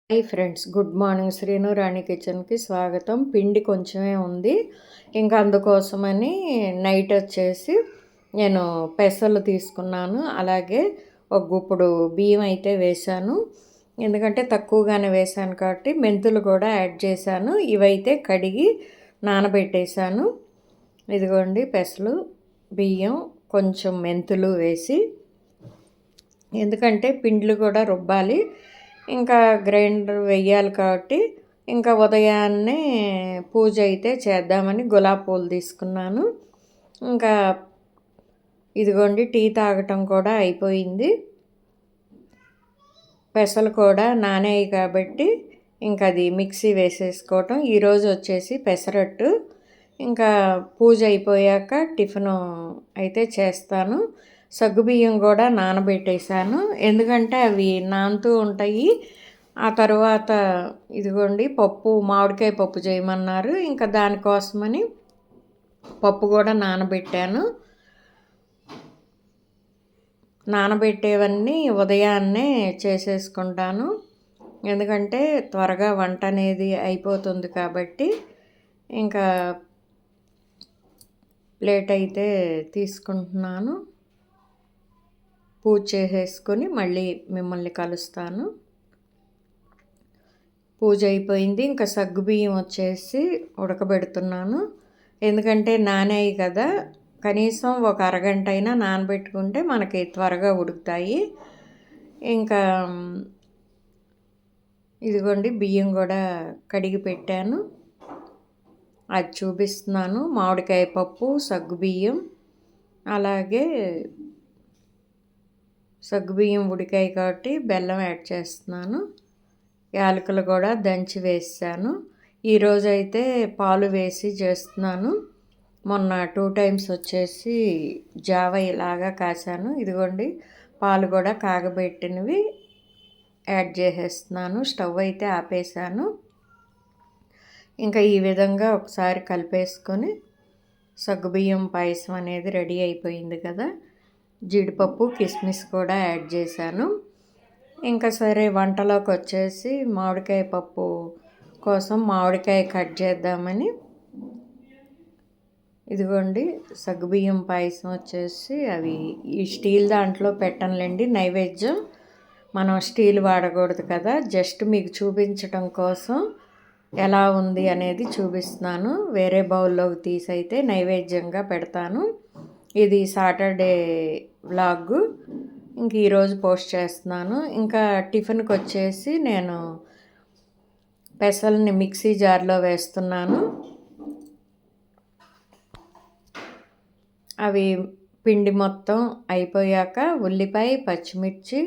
Hi friends, good morning. Srinu Rani కిచెన్కి స్వాగతం. పిండి కొంచెమే ఉంది, ఇంకా అందుకోసమని నైట్ వచ్చేసి నేను పెసలు తీసుకున్నాను. అలాగే ఒక గుప్పుడు బియ్యం అయితే వేశాను, ఎందుకంటే తక్కువగానే వేశాను కాబట్టి. మెంతులు కూడా యాడ్ చేశాను. ఇవైతే కడిగి నానబెట్టేశాను. ఇదిగోండి పెసలు, బియ్యం, కొంచెం మెంతులు వేసి, ఎందుకంటే పిండ్లు కూడా రుబ్బాలి, ఇంకా గ్రైండర్ వెయ్యాలి కాబట్టి. ఇంకా ఉదయాన్నే పూజ అయితే చేద్దామని గులాబీ పూలు తీసుకున్నాను. ఇంకా ఇదిగోండి టీ తాగటం కూడా అయిపోయింది. పెసలు కూడా నానేయి కాబట్టి ఇంకా అది మిక్సీ వేసేసుకోవటం. ఈరోజు వచ్చేసి పెసరట్టు. ఇంకా పూజ అయిపోయాక టిఫిను అయితే చేస్తాను. సగ్గుబియ్యం కూడా నానబెట్టేశాను, ఎందుకంటే అవి నానుతూ ఉంటాయి. ఆ తర్వాత ఇదిగోండి పప్పు, మామిడికాయ పప్పు చేయమన్నారు, ఇంకా దానికోసమని పప్పు కూడా నానబెట్టాను. నానబెట్టేవన్నీ ఉదయాన్నే చేసేసుకుంటాను, ఎందుకంటే త్వరగా వంట అనేది అయిపోతుంది కాబట్టి. ఇంకా ప్లేట్ అయితే తీసుకుంటున్నాను. పూజ చేసేసుకొని మళ్ళీ మిమ్మల్ని కలుస్తాను. పూజ అయిపోయింది. ఇంకా సగ్గుబియ్యం వచ్చేసి ఉడకబెడుతున్నాను, ఎందుకంటే నానేయి కదా, కనీసం ఒక అరగంట అయినా నానబెట్టుకుంటే మనకి త్వరగా ఉడుకుతాయి. ఇంకా ఇదిగోండి బియ్యం కూడా కడిగి పెట్టాను, అది చూపిస్తున్నాను. మామిడికాయ పప్పు, సగ్గుబియ్యం, అలాగే సగ్గుబియ్యం ఉడికాయి కాబట్టి బెల్లం యాడ్ చేస్తున్నాను. యాలకులు కూడా దంచి వేసాను. ఈరోజైతే పాలు వేసి చేస్తున్నాను. మొన్న 2 టైమ్స్ వచ్చేసి జావ ఇలాగా కాసాను. ఇదిగోండి పాలు కూడా కాగబెట్టినవి యాడ్ చేసేస్తున్నాను. స్టవ్ అయితే ఆపేసాను. ఇంకా ఈ విధంగా ఒకసారి కలిపేసుకొని సగ్గుబియ్యం పాయసం అనేది రెడీ అయిపోయింది కదా. జీడిపప్పు, కిస్మిస్ కూడా యాడ్ చేశాను. ఇంకా సరే వంటలోకి వచ్చేసి మామిడికాయ పప్పు కోసం మామిడికాయ కట్ చేద్దామని, ఇదిగోండి సగ్గుబియ్యం పాయసం వచ్చేసి అవి ఈ స్టీల్ దాంట్లో పెట్టనులేండి, నైవేద్యం. మనం స్టీల్ వాడకూడదు కదా, జస్ట్ మీకు చూపించటం కోసం ఎలా ఉంది అనేది చూపిస్తున్నాను. వేరే బౌల్లోకి తీసి అయితే నైవేద్యంగా పెడతాను. ఇది సాటర్డే వ్లాగ్, ఇంక ఈరోజు పోస్ట్ చేస్తున్నాను. ఇంకా టిఫిన్కి వచ్చేసి నేను పెసల్ని మిక్సీ జార్లో వేస్తున్నాను. అవి పిండి మొత్తం అయిపోయాక ఉల్లిపాయ, పచ్చిమిర్చి,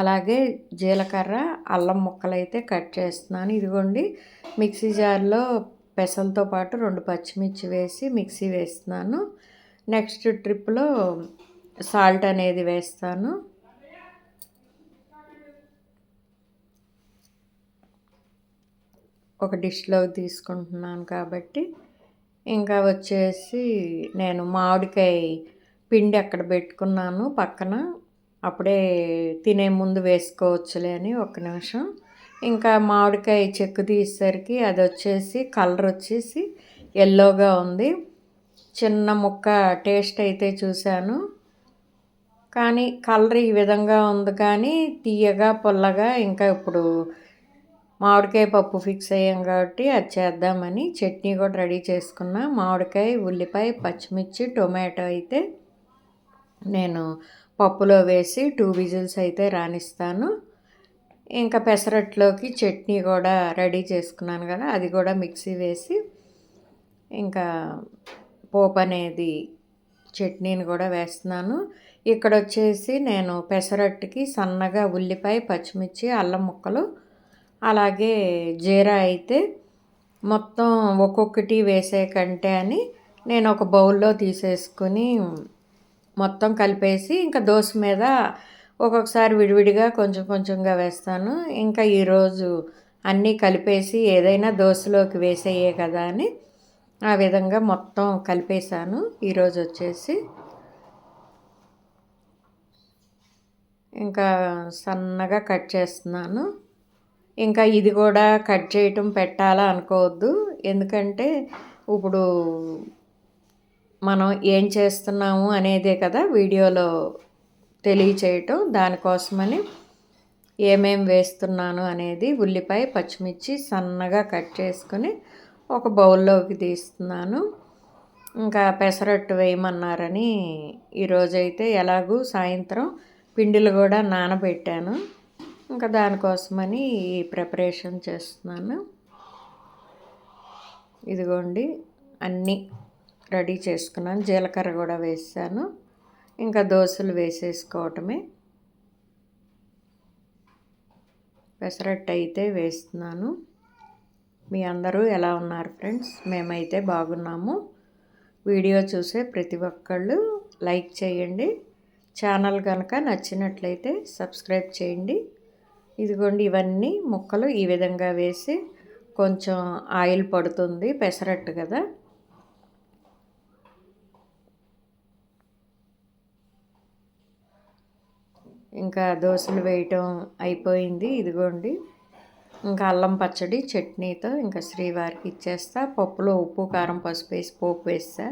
అలాగే జీలకర్ర, అల్లం ముక్కలు అయితే కట్ చేస్తున్నాను. ఇదిగోండి మిక్సీ జార్లో పెసలతో పాటు 2 పచ్చిమిర్చి వేసి మిక్సీ వేస్తున్నాను. నెక్స్ట్ ట్రిప్లో సాల్ట్ అనేది వేస్తాను. ఒక డిష్లో తీసుకుంటున్నాను కాబట్టి. ఇంకా వచ్చేసి నేను మామిడికాయ పిండి అక్కడ పెట్టుకున్నాను పక్కన, అప్పుడే తినే ముందు వేసుకోవచ్చులే అని. ఒక్క నిమిషం. ఇంకా మామిడికాయ చెక్కు తీసేసరికి అది వచ్చేసి కలర్ వచ్చేసి ఎల్లోగా ఉంది. చిన్న ముక్క టేస్ట్ అయితే చూశాను, కానీ కలర్ ఈ విధంగా ఉంది, కానీ తీయగా పుల్లగా. ఇంకా ఇప్పుడు మామిడికాయ పప్పు ఫిక్స్ అయ్యాం కాబట్టి అది చేద్దామని చట్నీ కూడా రెడీ చేసుకున్నా. మామిడికాయ, ఉల్లిపాయ, పచ్చిమిర్చి, టొమాటో అయితే నేను పప్పులో వేసి 2 విజిల్స్ అయితే రానిస్తాను. ఇంకా పెసరట్లోకి చట్నీ కూడా రెడీ చేసుకున్నాను కదా, అది కూడా మిక్సీ వేసి ఇంకా పోపు అనేది చట్నీని కూడా వేస్తున్నాను. ఇక్కడ వచ్చేసి నేను పెసరట్టుకి సన్నగా ఉల్లిపాయ, పచ్చిమిర్చి, అల్లం ముక్కలు, అలాగే జీరా అయితే మొత్తం ఒక్కొక్కటి వేసే కంటే అని నేను ఒక బౌల్లో తీసేసుకొని మొత్తం కలిపేసి, ఇంకా దోశ మీద ఒక్కొక్కసారి విడివిడిగా కొంచెం కొంచెంగా వేస్తాను. ఇంకా ఈరోజు అన్నీ కలిపేసి ఏదైనా దోశలోకి వేసేయే కదా అని ఆ విధంగా మొత్తం కలిపేశాను. ఈరోజు వచ్చేసి ఇంకా సన్నగా కట్ చేస్తున్నాను. ఇంకా ఇది కూడా కట్ చేయటం పెట్టాలా అనుకోవద్దు. ఎందుకంటే ఇప్పుడు మనం ఏం చేస్తున్నాము అనేదే కదా వీడియోలో తెలియచేయటం. దానికోసమని ఏమేం వేస్తున్నాను అనేది ఉల్లిపాయ, పచ్చిమిర్చి సన్నగా కట్ చేసుకొని ఒక బౌల్లోకి తీస్తున్నాను. ఇంకా పెసరట్టు వేయమన్నారని ఈరోజైతే ఎలాగూ సాయంత్రం పిండిలు కూడా నానబెట్టాను. ఇంకా దానికోసమని ఈ ప్రిపరేషన్ చేస్తున్నాను. ఇదిగోండి అన్నీ రెడీ చేసుకున్నాను. జీలకర్ర కూడా వేసాను. ఇంకా దోసలు వేసేసుకోవటమే. పెసరట్టు అయితే వేస్తున్నాను. మీ అందరూ ఎలా ఉన్నారు ఫ్రెండ్స్? మేమైతే బాగున్నాము. వీడియో చూసే ప్రతి ఒక్కళ్ళు లైక్ చేయండి. ఛానల్ కనుక నచ్చినట్లయితే సబ్స్క్రైబ్ చేయండి. ఇదిగోండి ఇవన్నీ ముక్కలు ఈ విధంగా వేసి కొంచెం ఆయిల్ పడుతుంది, పెసరట్టు కదా. ఇంకా దోశలు వేయటం అయిపోయింది. ఇదిగోండి ఇంకా అల్లం పచ్చడి చట్నీతో ఇంకా శ్రీవారికి ఇచ్చేస్తా. పప్పులో ఉప్పు, కారం, పసుపు వేసి పోపు వేస్తా.